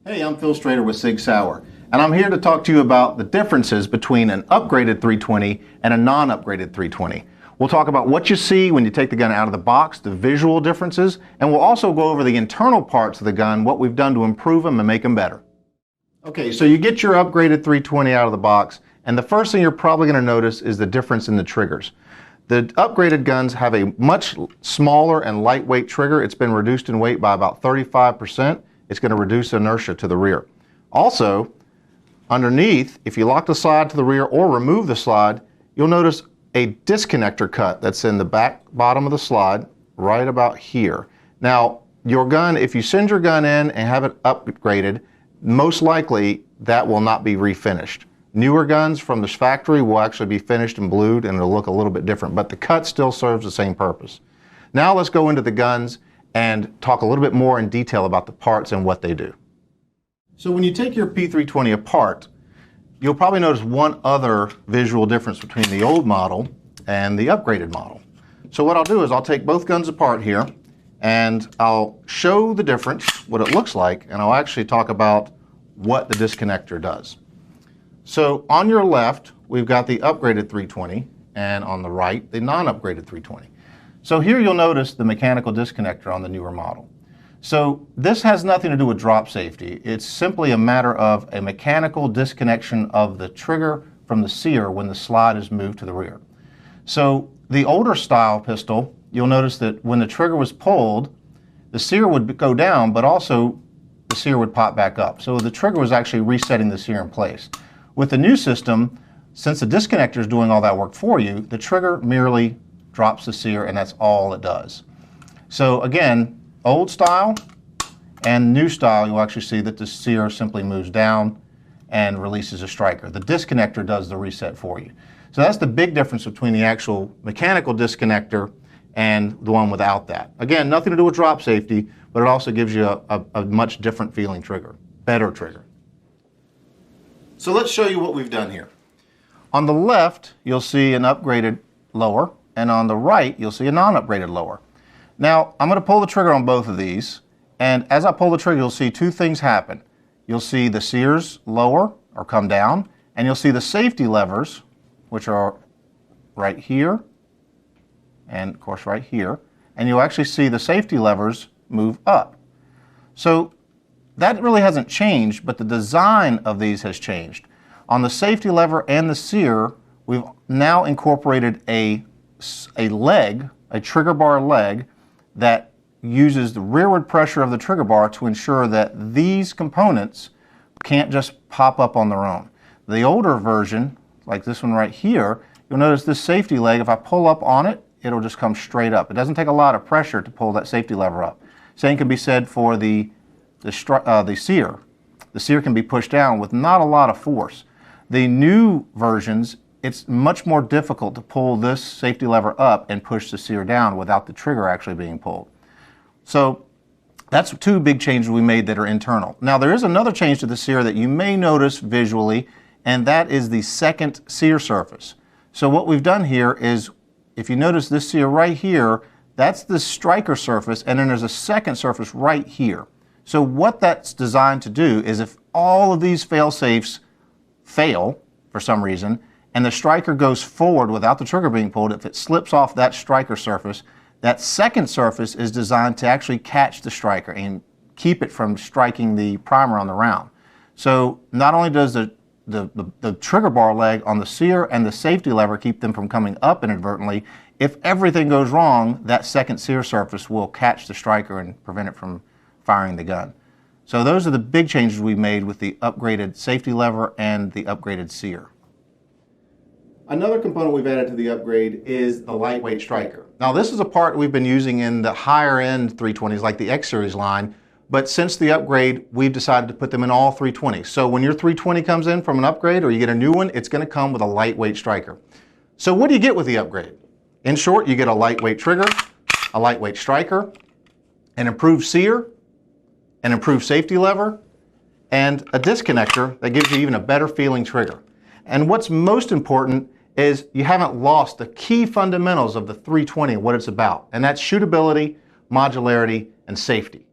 Hey, I'm Phil Strader with Sig Sauer, and I'm here to talk to you about the differences between an upgraded 320 and a non-upgraded 320. We'll talk about what you see when you take the gun out of the box, the visual differences, and we'll also go over the internal parts of the gun, what we've done to improve them and make them better. Okay, so you get your upgraded 320 out of the box, and the first thing you're probably going to notice is the difference in the triggers. The upgraded guns have a much smaller and lightweight trigger. It's been reduced in weight by about 35%. It's going to reduce inertia to the rear. Also, underneath, if you lock the slide to the rear or remove the slide, you'll notice a disconnector cut that's in the back bottom of the slide, right about here. Now, your gun, if you send your gun in and have it upgraded, most likely that will not be refinished. Newer guns from this factory will actually be finished and blued and it'll look a little bit different, but the cut still serves the same purpose. Now let's go into the guns and talk a little bit more in detail about the parts and what they do. So when you take your P320 apart, you'll probably notice one other visual difference between the old model and the upgraded model. So what I'll do is I'll take both guns apart here and I'll show the difference, what it looks like, and I'll actually talk about what the disconnector does. So on your left, we've got the upgraded 320, and on the right, the non-upgraded 320. So here you'll notice the mechanical disconnector on the newer model. So this has nothing to do with drop safety. It's simply a matter of a mechanical disconnection of the trigger from the sear when the slide is moved to the rear. So the older style pistol, you'll notice that when the trigger was pulled, the sear would go down, but also the sear would pop back up. So the trigger was actually resetting the sear in place. With the new system, since the disconnector is doing all that work for you, the trigger merely drops the sear, and that's all it does. So again, old style and new style, you'll actually see that the sear simply moves down and releases a striker. The disconnector does the reset for you. So that's the big difference between the actual mechanical disconnector and the one without that. Again, nothing to do with drop safety, but it also gives you a much different feeling trigger, better trigger. So let's show you what we've done here. On the left, you'll see an upgraded lower, and on the right, you'll see a non-upgraded lower. Now, I'm going to pull the trigger on both of these, and as I pull the trigger, you'll see two things happen. You'll see the sears lower or come down, and you'll see the safety levers, which are right here, and of course right here, and you'll actually see the safety levers move up. So that really hasn't changed, but the design of these has changed. On the safety lever and the sear, we've now incorporated a leg, a trigger bar leg, that uses the rearward pressure of the trigger bar to ensure that these components can't just pop up on their own. The older version, like this one right here, you'll notice this safety leg, if I pull up on it, it'll just come straight up. It doesn't take a lot of pressure to pull that safety lever up. Same can be said for the sear. The sear can be pushed down with not a lot of force. The new versions, it's much more difficult to pull this safety lever up and push the sear down without the trigger actually being pulled. So that's two big changes we made that are internal. Now there is another change to the sear that you may notice visually, and that is the second sear surface. So what we've done here is, if you notice this sear right here, that's the striker surface, and then there's a second surface right here. So what that's designed to do is, if all of these fail-safes fail for some reason, and the striker goes forward without the trigger being pulled, if it slips off that striker surface, that second surface is designed to actually catch the striker and keep it from striking the primer on the round. So not only does the trigger bar leg on the sear and the safety lever keep them from coming up inadvertently, if everything goes wrong, that second sear surface will catch the striker and prevent it from firing the gun. So those are the big changes we made with the upgraded safety lever and the upgraded sear. Another component we've added to the upgrade is the lightweight striker. Now this is a part we've been using in the higher end 320s like the X series line, but since the upgrade we've decided to put them in all 320s. So when your 320 comes in from an upgrade or you get a new one, it's going to come with a lightweight striker. So what do you get with the upgrade? In short, you get a lightweight trigger, a lightweight striker, an improved sear, an improved safety lever, and a disconnector that gives you even a better feeling trigger. And what's most important is you haven't lost the key fundamentals of the 320 and what it's about, and that's shootability, modularity, and safety.